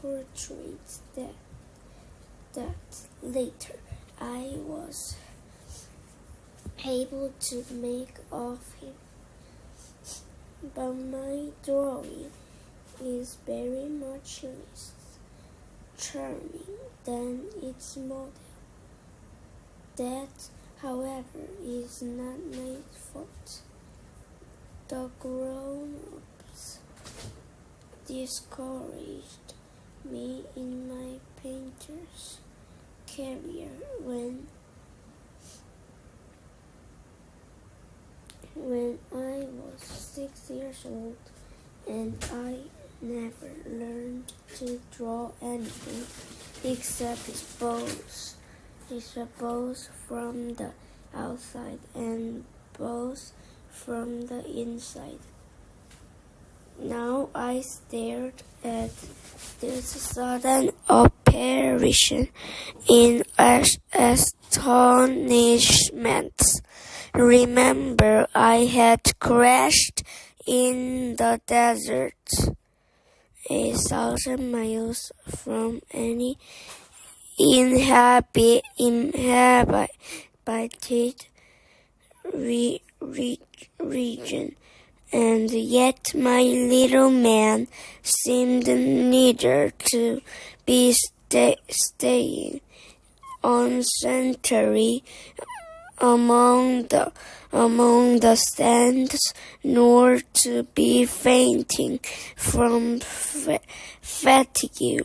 portrait that later I was able to make of him. But my drawing is very much less charming than its model. That, however, is not my fault. The grown-ups discouraged me in my painter's career when I was 6 years old, and I never learned to draw anything except bows from the outside and bows from the inside. Now I stared at this sudden apparition in astonishment. Remember, I had crashed in the desert 1,000 miles from any inhabited region, and yet my little man seemed neither to be staying on century among the sands, nor to be fainting from fatigue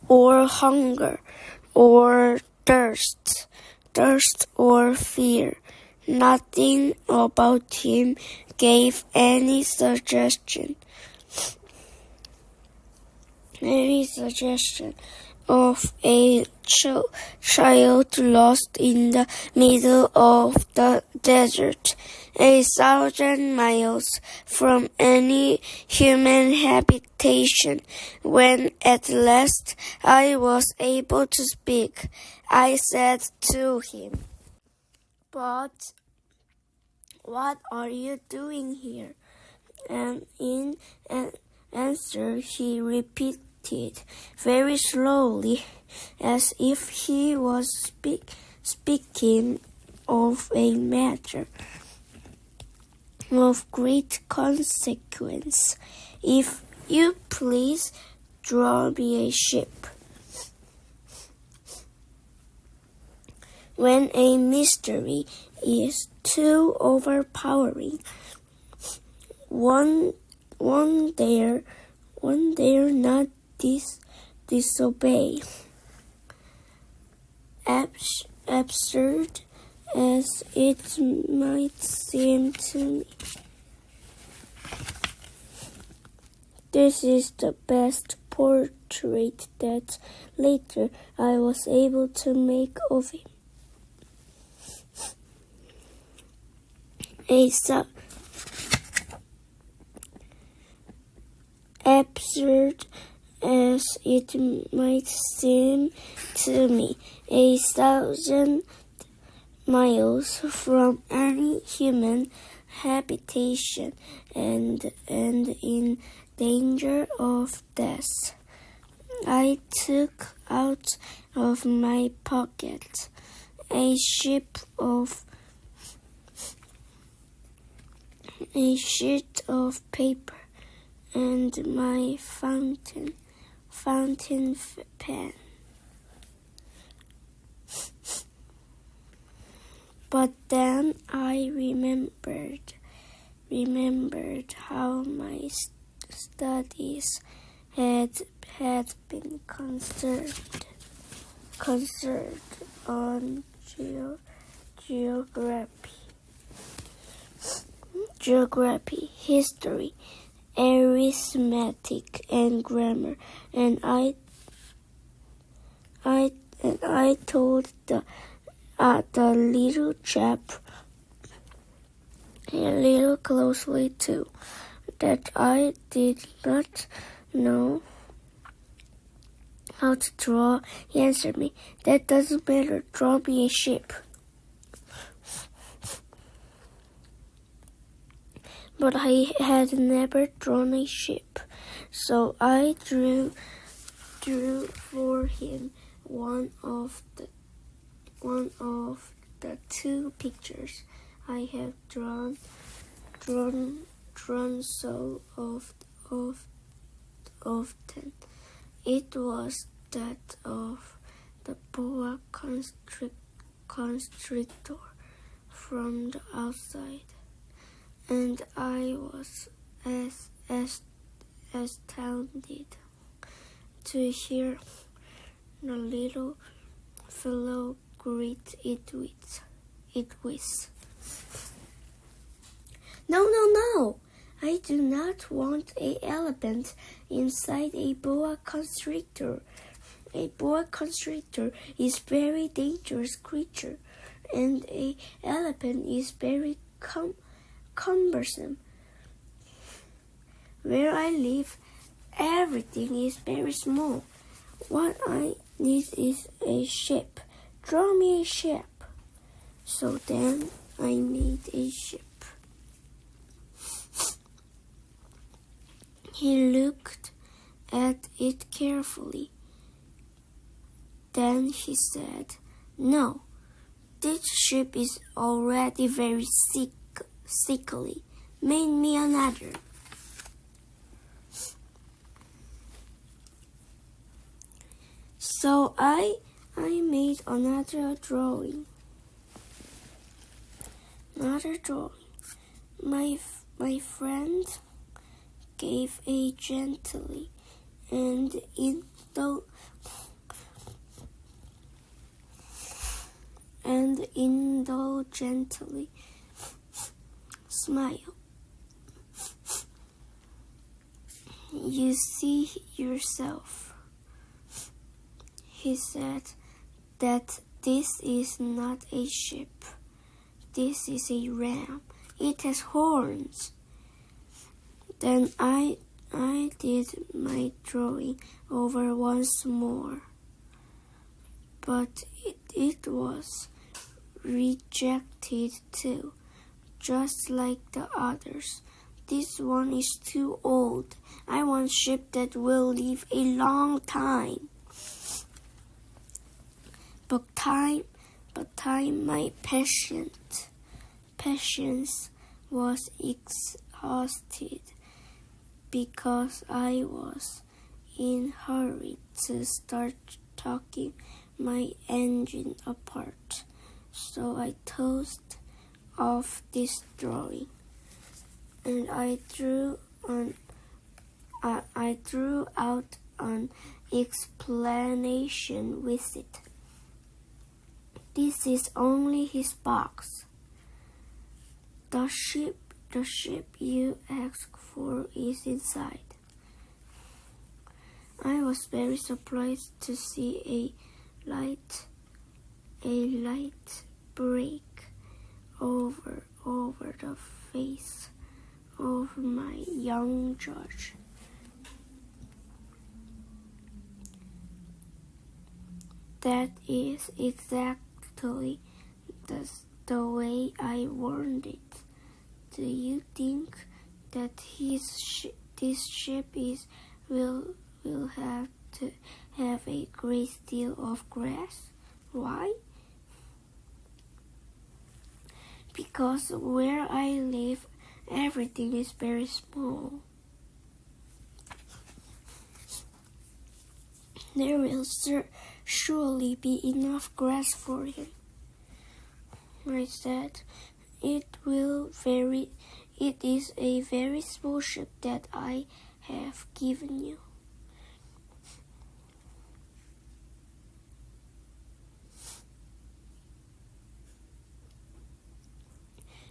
or hunger or thirst or fear. Nothing about him gave any suggestion of a child lost in the middle of the desert, 1,000 miles from any human habitation. When at last I was able to speak, I said to him, "But what are you doing here?" And in answer he repeated very slowly, as if he was speaking of a matter of great consequence, "If you please, draw me a ship." When a mystery is too overpowering, one dare not disobey. Absurd as it might seem to me, this is the best portrait that later I was able to make of him. Absurd as it might seem to me, 1,000 miles from any human habitation and in danger of death, I took out of my pocket a sheet of paper and my fountain pen. But then I remembered how my studies had been concentrated on geography, history, arithmetic, and grammar, and I told the little chap a little closely too, that I did not know how to draw. He answered me, "That doesn't matter, draw me a ship." But I had never drawn a ship, So I drew for him one of the two pictures I have drawn so often. It was that of the boa constrictor from the outside, and I was as astounded to hear the little fellow greet it with. No, I do not want an elephant inside a boa constrictor. A boa constrictor is a very dangerous creature, and an elephant is very cumbersome. Where I live, everything is very small. What I need is a ship. Draw me a ship. So then I made a ship. He looked at it carefully. Then he said, "No, this ship is already very sickly. Make me another." So I made another drawing. My friend gave a gently and indulgently smile. "You see yourself," he said, "that this is not a ship. This is a ram. It has horns." Then I did my drawing over once more, but it was rejected too, just like the others. "This one is too old. I want a ship that will live a long time." But my patience was exhausted, because I was in a hurry to start taking my engine apart. So I tossed off this drawing, and I drew out an explanation with it. "This is only his box. The ship you asked for is inside." I was very surprised to see a light break over the face of my young judge. "That is exactly the way I warned it. Do you think that this ship will have to have a great deal of grass? Why? Because where I live, everything is very small. There will surely be enough grass for him." I said, It is a very small ship that I have given you."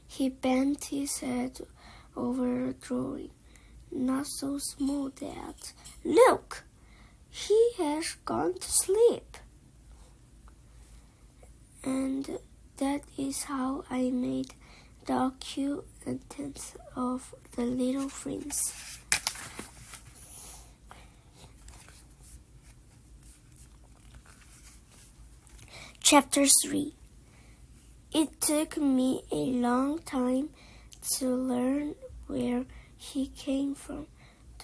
He bent his head over the drawing. "Not so small, Dad. Look, he has gone to sleep." And that is how I made the acquaintance of the Little Prince. Chapter 3. It took me a long time to learn where he came from.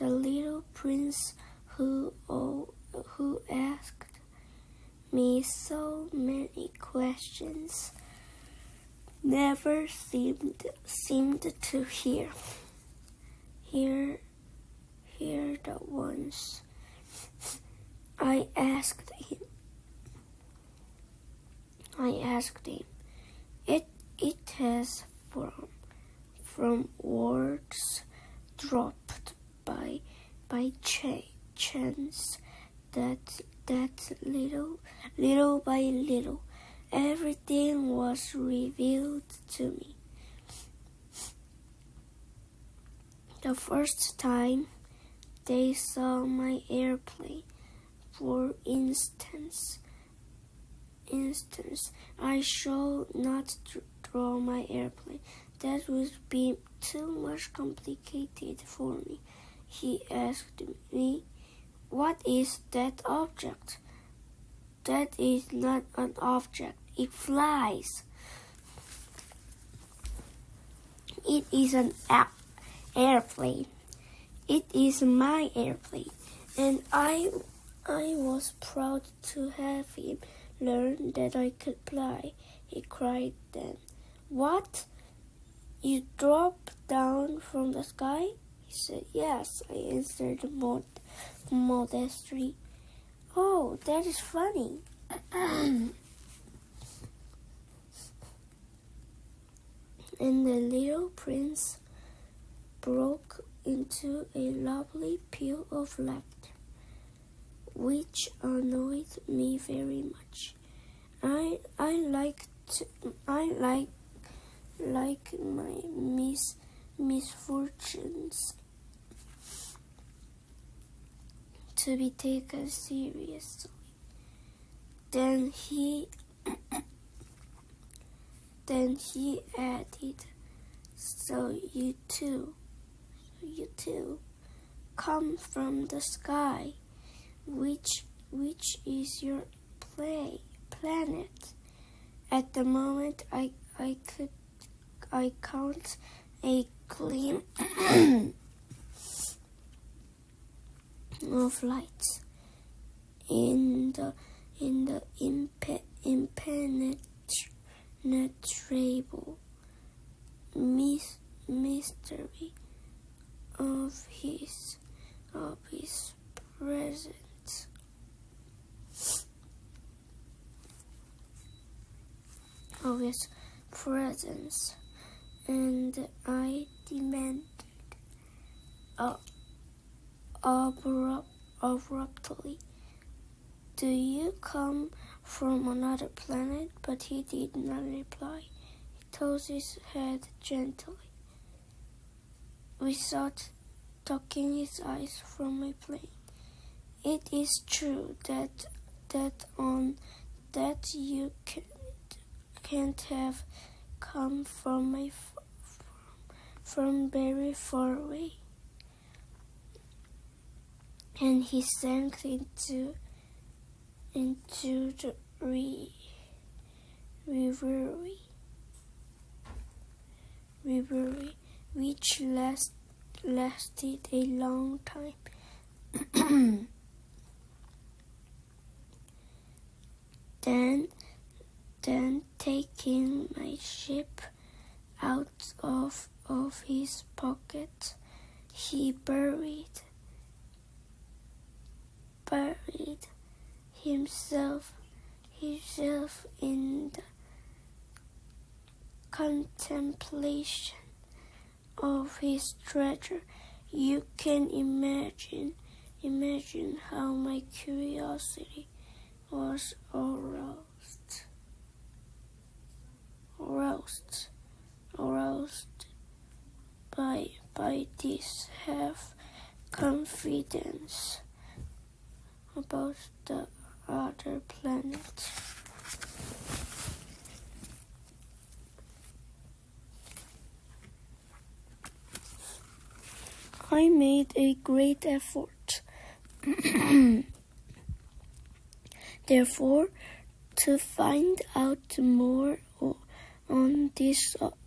The little prince who asked me so many questions never seemed to hear the ones I asked him. It has from words dropped by chance that little by little everything was revealed to me. The first time they saw my airplane, for instance, I should not draw my airplane. That would be too much complicated for me. He asked me, "What is that object?" "That is not an object. It flies." "It is an airplane." "It is my airplane." And I was proud to have him learn that I could fly. He cried then. "What? You dropped down from the sky?" He said. "Yes," I answered modestly. "Oh, that is funny." And the little prince broke into a lovely peal of laughter, which annoyed me very much. I like my misfortunes to be taken seriously. Then he added, So you too come from the sky. Which is your planet?" At the moment I count a gleam of light in the impenetrable mystery of his presence. Of his presence, and I demanded abruptly, "Do you come from another planet?" But he did not reply. He tossed his head gently, without taking his eyes from my plane. "It is true that you can't have come from very far away." And he sank into the reverie, which lasted a long time. Then taking my ship out of his pocket, he buried himself in the contemplation of his treasure. You can imagine how my curiosity was aroused by this half confidence about the other planet. I made a great effort, therefore, to find out more on this subject.